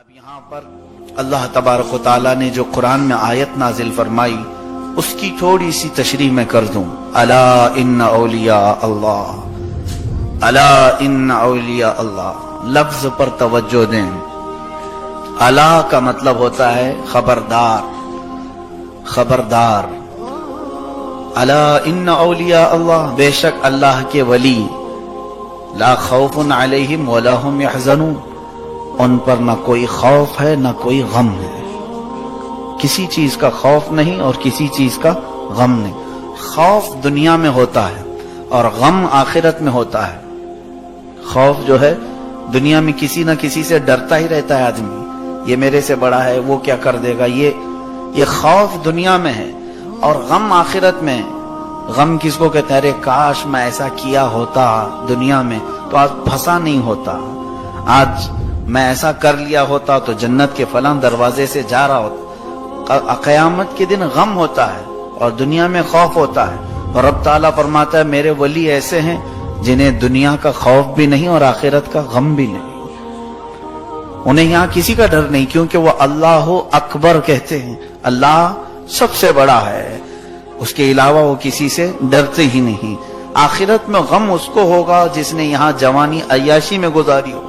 اب یہاں پر اللہ تبارک و تعالیٰ نے جو قرآن میں آیت نازل فرمائی اس کی تھوڑی سی تشریح میں کر دوں. الا ان اولیاء اللہ، الا ان اولیاء اللہ، لفظ پر توجہ دیں. الا کا مطلب ہوتا ہے خبردار، خبردار. الا ان اولیاء اللہ، بے شک اللہ کے ولی، لا خوف علیہم ولا هم يحزنون، ان پر نہ کوئی خوف ہے نہ کوئی غم ہے. کسی چیز کا خوف نہیں اور کسی چیز کا غم نہیں. خوف دنیا میں ہوتا ہے اور غم آخرت میں ہوتا ہے. خوف جو ہے دنیا میں کسی نہ کسی سے ڈرتا ہی رہتا ہے آدمی، یہ میرے سے بڑا ہے، وہ کیا کر دے گا، یہ خوف دنیا میں ہے. اور غم آخرت میں. غم کس کو کہتے ہیں؟ ارے کاش میں ایسا کیا ہوتا دنیا میں تو آج پھنسا نہیں ہوتا، آج میں ایسا کر لیا ہوتا تو جنت کے فلاں دروازے سے جا رہا ہوتا. قیامت کے دن غم ہوتا ہے اور دنیا میں خوف ہوتا ہے. اور رب تعالیٰ فرماتا ہے میرے ولی ایسے ہیں جنہیں دنیا کا خوف بھی نہیں اور آخرت کا غم بھی نہیں. انہیں یہاں کسی کا ڈر نہیں، کیونکہ وہ اللہ اکبر کہتے ہیں، اللہ سب سے بڑا ہے، اس کے علاوہ وہ کسی سے ڈرتے ہی نہیں. آخرت میں غم اس کو ہوگا جس نے یہاں جوانی عیاشی میں گزاری ہو،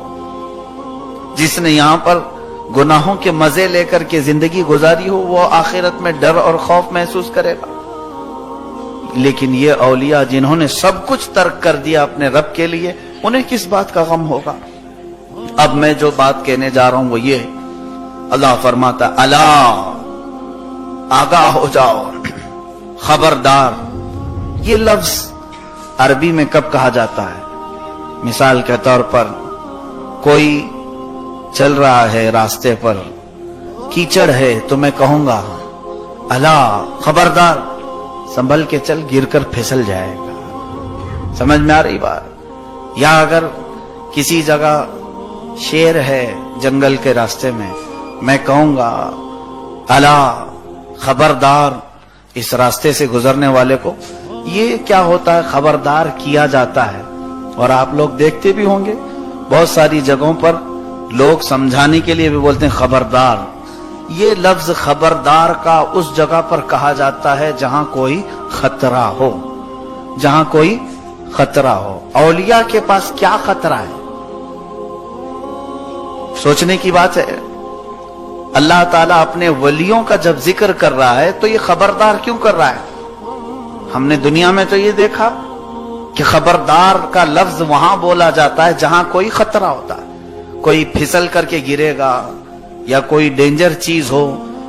جس نے یہاں پر گناہوں کے مزے لے کر کے زندگی گزاری ہو، وہ آخرت میں ڈر اور خوف محسوس کرے گا. لیکن یہ اولیاء جنہوں نے سب کچھ ترک کر دیا اپنے رب کے لیے، انہیں کس بات کا غم ہوگا؟ اب میں جو بات کہنے جا رہا ہوں وہ یہ، اللہ فرماتا الا، آگاہ ہو جاؤ، خبردار. یہ لفظ عربی میں کب کہا جاتا ہے؟ مثال کے طور پر کوئی چل رہا ہے راستے پر، کیچڑ ہے، تو میں کہوں گا الا خبردار، سنبھل کے چل، گر کر پھسل جائے گا. سمجھ میں آ رہی بات؟ یا اگر کسی جگہ شیر ہے جنگل کے راستے میں کہوں گا الا خبردار اس راستے سے گزرنے والے کو. یہ کیا ہوتا ہے؟ خبردار کیا جاتا ہے. اور آپ لوگ دیکھتے بھی ہوں گے بہت ساری جگہوں پر لوگ سمجھانے کے لیے بھی بولتے ہیں خبردار. یہ لفظ خبردار کا اس جگہ پر کہا جاتا ہے جہاں کوئی خطرہ ہو، جہاں کوئی خطرہ ہو. اولیاء کے پاس کیا خطرہ ہے؟ سوچنے کی بات ہے. اللہ تعالیٰ اپنے ولیوں کا جب ذکر کر رہا ہے تو یہ خبردار کیوں کر رہا ہے؟ ہم نے دنیا میں تو یہ دیکھا کہ خبردار کا لفظ وہاں بولا جاتا ہے جہاں کوئی خطرہ ہوتا ہے، کوئی پھسل کر کے گرے گا یا کوئی ڈینجر چیز ہو.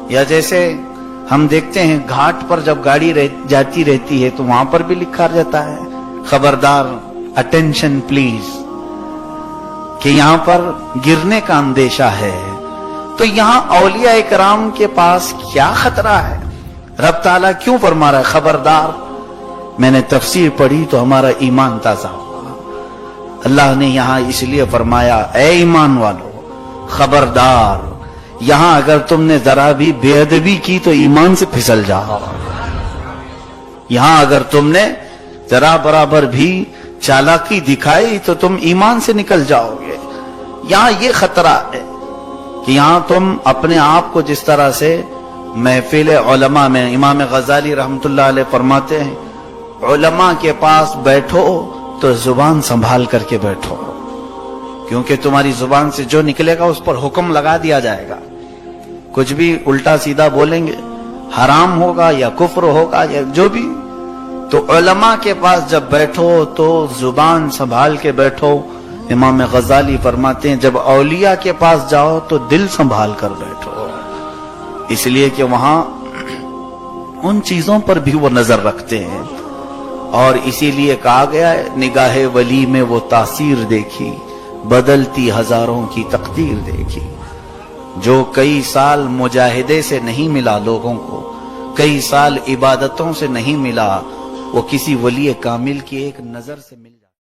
یا جیسے ہم دیکھتے ہیں گھاٹ پر جب گاڑی جاتی رہتی ہے تو وہاں پر بھی لکھا جاتا ہے خبردار، اٹینشن پلیز، کہ یہاں پر گرنے کا اندیشہ ہے. تو یہاں اولیاء اکرام کے پاس کیا خطرہ ہے؟ رب تعالیٰ کیوں فرما رہا ہے خبردار؟ میں نے تفسیر پڑھی تو ہمارا ایمان تازہ ہوا. اللہ نے یہاں اس لیے فرمایا اے ایمان والو خبردار، یہاں اگر تم نے ذرا بھی بے ادبی کی تو ایمان سے پھسل جاؤ. یہاں اگر تم نے ذرا برابر بھی چالاکی دکھائی تو تم ایمان سے نکل جاؤ گے. یہاں یہ خطرہ ہے کہ یہاں تم اپنے آپ کو جس طرح سے محفل علماء میں، امام غزالی رحمت اللہ علیہ فرماتے ہیں علماء کے پاس بیٹھو تو زبان سنبھال کر کے بیٹھو، کیونکہ تمہاری زبان سے جو نکلے گا اس پر حکم لگا دیا جائے گا. کچھ بھی الٹا سیدھا بولیں گے، حرام ہوگا یا کفر ہوگا یا جو بھی. تو علماء کے پاس جب بیٹھو تو زبان سنبھال کے بیٹھو. امام غزالی فرماتے ہیں جب اولیاء کے پاس جاؤ تو دل سنبھال کر بیٹھو، اس لیے کہ وہاں ان چیزوں پر بھی وہ نظر رکھتے ہیں. اور اسی لیے کہا گیا ہے نگاہ ولی میں وہ تاثیر دیکھی، بدلتی ہزاروں کی تقدیر دیکھی. جو کئی سال مجاہدے سے نہیں ملا لوگوں کو، کئی سال عبادتوں سے نہیں ملا، وہ کسی ولی کامل کی ایک نظر سے مل